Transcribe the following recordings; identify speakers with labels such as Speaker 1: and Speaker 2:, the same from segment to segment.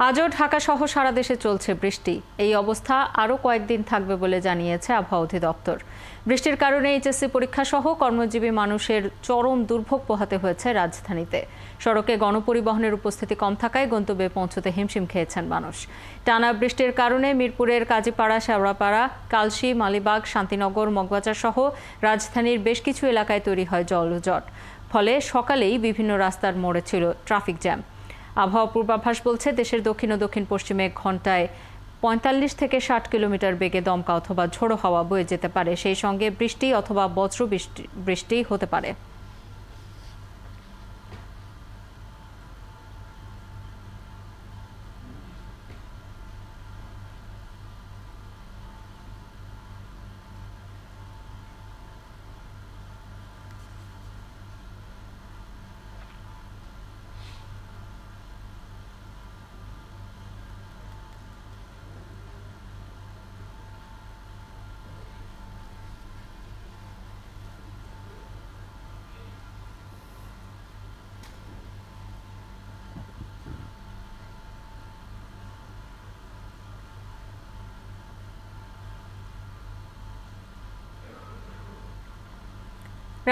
Speaker 1: আজও ঢাকা সহ সারা দেশে চলছে বৃষ্টি। এই অবস্থা আরও কয়েকদিন থাকবে বলে জানিয়েছে আবহাওয়া অধিদপ্তর। বৃষ্টির কারণে এইচএসসি পরীক্ষা সহ কর্মজীবী মানুষের চরম দুর্ভোগ পোহাতে হয়েছে রাজধানীতে। সড়কে গণপরিবহনের উপস্থিতি কম থাকায় গন্তব্যে পৌঁছতে হিমশিম খেয়েছেন মানুষ। টানা বৃষ্টির কারণে মিরপুরের কাজীপাড়া, শেওড়াপাড়া, কালশী, মালিবাগ, শান্তিনগর, মগবাজার সহ রাজধানীর বেশ কিছু এলাকায় তৈরি হয় জলজট। ফলে সকালেই বিভিন্ন রাস্তার মোড়ে ছিল ট্রাফিক জ্যাম। আবহাওয়া পূর্বাভাস বলছে, দেশের দক্ষিণ ও দক্ষিণ পশ্চিমে ঘন্টায় ৪৫ থেকে ৬০ কিলোমিটার বেগে দমকা অথবা ঝোড়ো হাওয়া বয়ে যেতে পারে। সেই সঙ্গে বৃষ্টি অথবা বজ্র বৃষ্টি হতে পারে।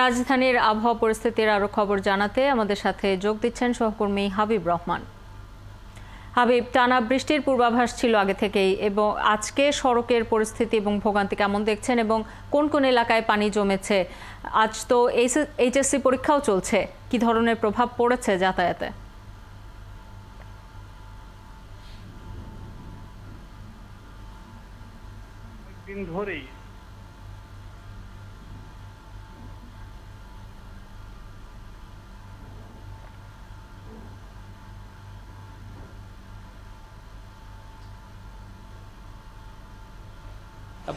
Speaker 1: রাজধানীর আবহাওয়া পরিস্থিতির আরো খবর জানাতে আমাদের সাথে যোগ দিচ্ছেন সহকর্মী হাবিব রহমান। হাবিব, টানা বৃষ্টির পূর্বাভাস ছিল আগে থেকেই, এবং আজকে সড়কের পরিস্থিতি এবং ভোগান্তি কেমন দেখছেন এবং কোন কোন এলাকায় পানি জমেছে? আজ তো এইচএসসি পরীক্ষাও চলছে, কি ধরনের প্রভাব পড়েছে যাতায়াতে?
Speaker 2: দিন ধরেই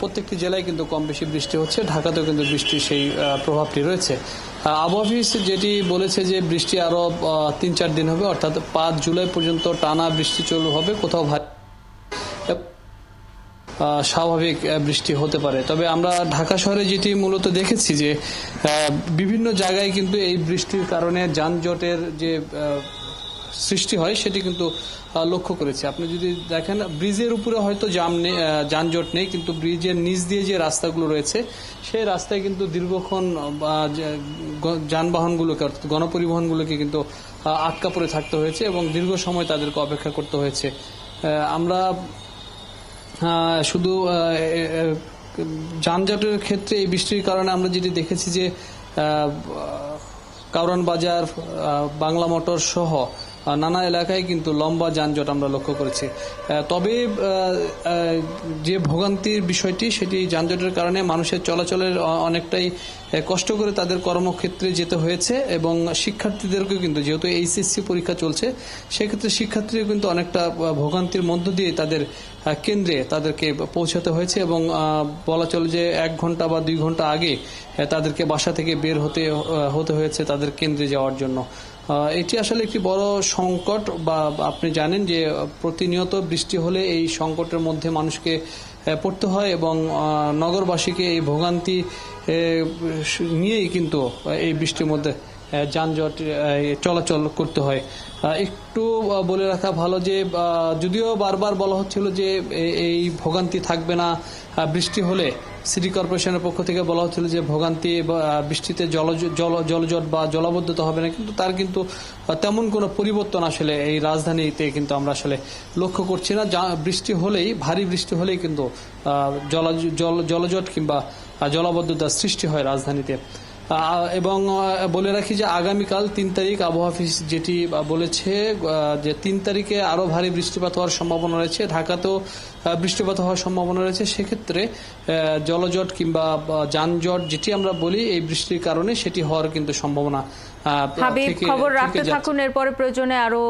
Speaker 3: প্রত্যেকটি জেলায় কিন্তু কম বেশি বৃষ্টি হচ্ছে। ঢাকাতেও কিন্তু বৃষ্টির সেই প্রভাবটি রয়েছে। আবহাওয়া অফিস যেটি বলেছে যে বৃষ্টি আরো ৩-৪ দিন হবে, অর্থাৎ ৫ জুলাই পর্যন্ত টানা বৃষ্টি চালু হবে। কোথাও ভারী স্বাভাবিক বৃষ্টি হতে পারে। তবে আমরা ঢাকা শহরে যেটি মূলত দেখেছি যে বিভিন্ন জায়গায় কিন্তু এই বৃষ্টির কারণে যানজটের যে সৃষ্টি হয় সেটি কিন্তু লক্ষ্য করেছি। আপনি যদি দেখেন, ব্রিজের উপরে হয়তো যানজট নেই, কিন্তু ব্রিজের নিচ দিয়ে যে রাস্তাগুলো রয়েছে সেই রাস্তায় কিন্তু দীর্ঘক্ষণ যানবাহনগুলোকে, অর্থাৎ গণপরিবহনগুলোকে কিন্তু আটকা পড়ে থাকতে হয়েছে এবং দীর্ঘ সময় তাদেরকে অপেক্ষা করতে হয়েছে। আমরা শুধু যানজটের ক্ষেত্রে এই বৃষ্টির কারণে আমরা যেটি দেখেছি যে কারওয়ান বাজার, বাংলা মোটর সহ নানা এলাকায় কিন্তু লম্বা যানজট আমরা লক্ষ্য করেছি। তবে যে ভোগান্তির বিষয়টি, সেটি যানজটের কারণে মানুষের চলাচলের অনেকটাই কষ্ট করে তাদের কর্মক্ষেত্রে যেতে হয়েছে এবং শিক্ষার্থীদেরকেও কিন্তু, যেহেতু এইচএসসি পরীক্ষা চলছে, সেক্ষেত্রে শিক্ষার্থীরা কিন্তু অনেকটা ভোগান্তির মধ্য দিয়ে তাদের কেন্দ্রে তাদেরকে পৌঁছাতে হয়েছে এবং বলা চলে যে ১ ঘন্টা বা ২ ঘন্টা আগে তাদেরকে বাসা থেকে বের হতে হয়েছে তাদের কেন্দ্রে যাওয়ার জন্য। এটি আসলে একটি বড় সংকট। বা আপনি জানেন যে প্রতিনিয়ত বৃষ্টি হলে এই সংকটের মধ্যে মানুষকে পড়তে হয় এবং নগরবাসীকে এই ভোগান্তি নিয়েই কিন্তু এই বৃষ্টির মধ্যে যানজট চলাচল করতে হয়। একটু বলে রাখা ভালো যে যদিও বারবার বলা হচ্ছিল যে এই ভোগান্তি থাকবে না বৃষ্টি হলে, সিটি কর্পোরেশনের পক্ষ থেকে বলা হচ্ছিল যে ভোগান্তি বৃষ্টিতে জলজট বা জলাবদ্ধতা হবে না, কিন্তু তার কিন্তু তেমন কোনো পরিবর্তন আসলে এই রাজধানীতে কিন্তু আমরা আসলে লক্ষ্য করছি না। বৃষ্টি হলেই, ভারী বৃষ্টি হলেই কিন্তু জলজট কিংবা জলাবদ্ধতার সৃষ্টি হয় রাজধানীতে। এবং বলে রাখি যে আগামীকাল ৩ তারিখ আবহাওয়া অফিস যেটি বলেছে যে ৩ তারিখে আরো ভারী বৃষ্টিপাত হওয়ার সম্ভাবনা রয়েছে। ঢাকাতেও বৃষ্টিপাত হওয়ার সম্ভাবনা রয়েছে। সেক্ষেত্রে জলজট কিংবা যানজট যেটি আমরা বলি এই বৃষ্টির কারণে, সেটি হওয়ার কিন্তু সম্ভাবনা।
Speaker 1: হাবিব, খবর রাখতে থাকুন। এরপরে প্রয়োজনে আরো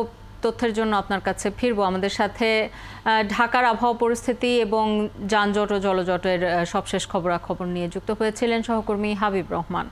Speaker 1: তথ্যের জন্য আপনার কাছে ফিরবো। আমাদের সাথে ঢাকার আবহাওয়া পরিস্থিতি এবং যানজট ও জলজটের সবশেষ খবরাখবর নিয়ে যুক্ত হয়েছিলেন সহকর্মী হাবিব রহমান।